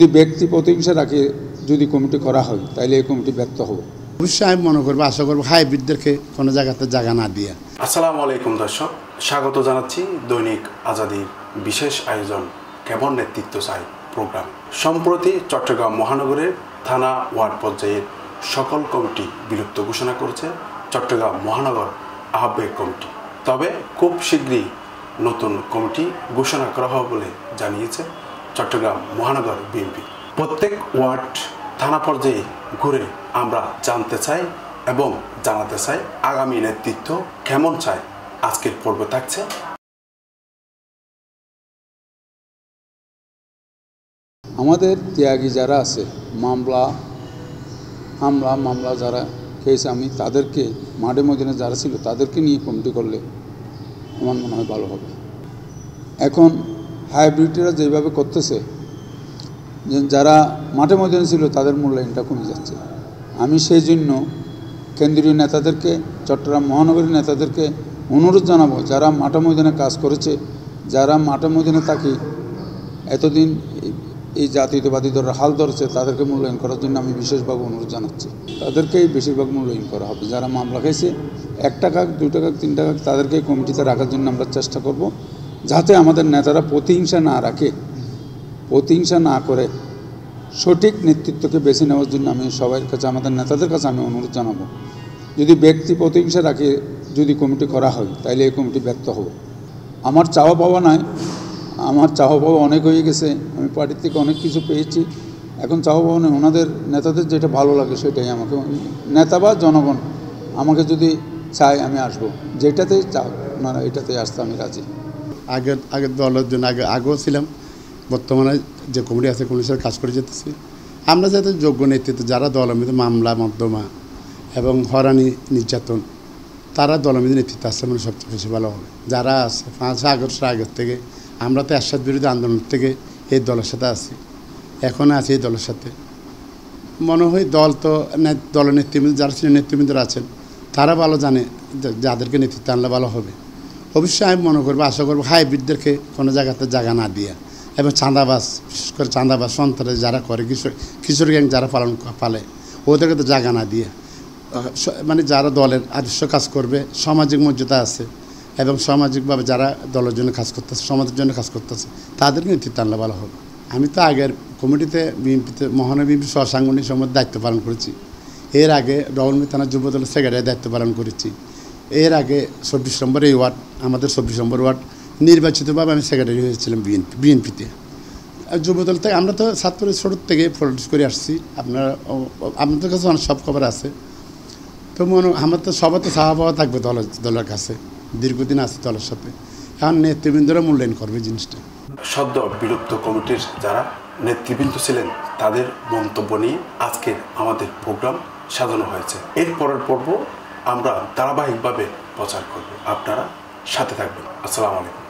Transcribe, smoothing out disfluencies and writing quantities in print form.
যদি ব্যক্তি প্রতিহিংসা রাখে যদি কমিটি করা হয় তাহলে এই কমিটি ব্যর্থ হবে। অবশ্যই আমি মনে করবো, আশা করবো হাইব্রিডদেরকে কোনো জায়গাতে জায়গা না দিয়ে। আসসালামু আলাইকুম দর্শক, স্বাগত জানাচ্ছি দৈনিক আজাদির বিশেষ আয়োজন কেমন নেতৃত্ব চাই প্রোগ্রাম। সম্প্রতি চট্টগ্রাম মহানগরের থানা ওয়ার্ড পর্যায়ের সকল কমিটি বিলুপ্ত ঘোষণা করেছে চট্টগ্রাম মহানগর আহ্বায়ক কমিটি। তবে খুব শীঘ্রই নতুন কমিটি ঘোষণা করা হবে বলে জানিয়েছে চট্টগ্রাম মহানগর বিএনপি। প্রত্যেক ওয়ার্ড থানা পর্যায়ে ঘুরে আমরা জানতে চাই এবং জানাতে চাই আগামী নেতৃত্ব কেমন চাই। আজকের পর্বে থাকছে আমাদের ত্যাগী যারা আছে, মামলা যারা খেয়েছে, আমি তাদেরকে মাঠে ময়দানে যারা ছিল তাদেরকে নিয়ে কমিটি করলে আমার মনে হয় ভালো হবে। এখন হাইব্রিডরা যেভাবে করতেছে, যারা মাঠে ময়দানে ছিল তাদের মূল্যায়নটা কমে যাচ্ছে। আমি সেই জন্য কেন্দ্রীয় নেতাদেরকে, চট্টগ্রাম মহানগরীর নেতাদেরকে অনুরোধ জানাবো, যারা মাঠে ময়দানে কাজ করেছে, যারা মাঠে ময়দানে থাকি এতদিন এই জাতীয়তাবাদী দলের হাল ধরেছে, তাদেরকে মূল্যায়ন করার জন্য আমি বিশেষভাবে অনুরোধ জানাচ্ছি। তাদেরকেই বেশিরভাগ মূল্যায়ন করা হবে। যারা মামলা খাইছে 1 টাকা 2 টাকা 3 টাকা তাদেরকে কমিটিতে রাখার জন্য আমরা চেষ্টা করব, যাতে আমাদের নেতারা প্রতিহিংসা না রাখে, প্রতিহিংসা না করে সঠিক নেতৃত্বকে বেছে নেওয়ার জন্য আমি সবার কাছে, আমাদের নেতাদের কাছে আমি অনুরোধ জানাবো। যদি ব্যক্তি প্রতিহিংসা রাখে যদি কমিটি করা হয় তাহলে এই কমিটি ব্যর্থ হবে। আমার চাওয়া পাওয়া নাই, আমার চাওয়া পাওয়া অনেক হয়ে গেছে। আমি পার্টির থেকে অনেক কিছু পেয়েছি, এখন চাওয়া পাওয়া নেই। ওনাদের নেতাদের যেটা ভালো লাগে সেটাই আমাকে, নেতা বা জনগণ আমাকে যদি চায় আমি আসবো, যেটাতেই চাও ওনারা এটাতেই আসতে আমি রাজি। আগের দলের জন্য আগেও ছিলাম, বর্তমানে যে কমিটি আছে কমিটির সাথে কাজ করে যেতেছি। আমরা যাতে যোগ্য নেতৃত্ব, যারা দলের মধ্যে মামলা মর্দমা এবং হয়রানি নির্যাতন, তারা দলের মধ্যে নেতৃত্ব আসছে মানে সবচেয়ে বেশি ভালো হবে। যারা আছে 5 আগস্ট আগের থেকে আমরা তো এরশাদ বিরোধী আন্দোলন থেকে এই দলের সাথে আছি, এখনও আছি এই দলের সাথে। মনে হয় দল তো দলের নেতৃবৃন্দ যারা ছিলেন, নেতৃবৃন্দরা আছেন, তারা ভালো জানে যাদেরকে নেতৃত্ব আনলে ভালো হবে। অবশ্যই আমি মনে করবো, আশা করবো হাইব্রিডদেরকে কোনো জায়গাতে জায়গা না দিয়ে এবং চাঁদাবাজ, বিশেষ করে চাঁদাবাজ সন্ত্রাস যারা করে, কিশোর গ্যাং যারা পালে, ওদেরকে তো জায়গা না দিয়ে মানে যারা দলের আদর্শ কাজ করবে, সামাজিক মর্যাদা আছে এবং সামাজিকভাবে যারা দলের জন্য কাজ করতেছে, সমাজের জন্য কাজ করতেছে, তাদেরকে নেতৃত্ব আনলে ভালো হবে। আমি তো আগের কমিটিতে বিএনপিতে মহানগর বিএনপি সহসাংগঠনিক সমিতির দায়িত্ব পালন করেছি। এর আগে ডবলমুড়ি থানা যুবদলের সেক্রেটারির দায়িত্ব পালন করেছি। এর আগে 24 নম্বর এই ওয়ার্ড, আমাদের 24 নম্বর ওয়ার্ড নির্বাচিতভাবে আমি সেক্রেটারি হয়েছিলাম বিএনপিতে। যুবদল থেকে আমরা তো ছাত্র ছোটোর থেকে পলিটিক্স করে আসছি, আপনাদের কাছে অনেক সব খবর আছে। তো আমার তো সবার তো চাওয়া পাওয়া থাকবে দলের কাছে, দীর্ঘদিন আছে দলের সাথে, এখন নেতৃবৃন্দরা মূল্যায়ন করবে জিনিসটা। সদ্য বিলুপ্ত কমিটির যারা নেতৃবৃন্দ ছিলেন তাদের মন্তব্য নিয়ে আজকের আমাদের প্রোগ্রাম সাজানো হয়েছে। এর পরের পর্ব আমরা ধারাবাহিকভাবে প্রচার করব, আপনারা সাথে থাকবেন। আসসালামু আলাইকুম।